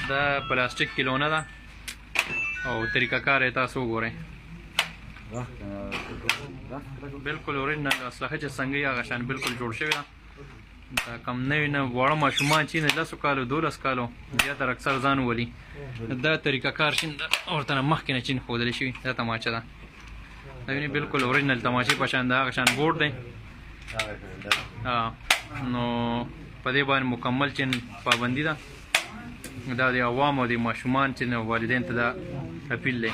دا پلاستیک کیلونه ده او طریقه کار یې تاسو وګورئ بالکل اورجنل اسلحه چې څنګه یې هغه شان بالکل جوړ شوی ده دا کم نوي نه واړه ماشومان چې د 10 کالو 12 کالو زیاتره اکثر ځان ولي دا طریقه کار شین ورته مخکې نه چین ښودلی شوي دا تماچه ده دا ویني بالکل اورجنل تماچې په شان د هغه شان بورډ دی نو په دې باندې مکمل چین پابندي ده دا د عوامو د ماشومان چې والدین ته دا اپیل دی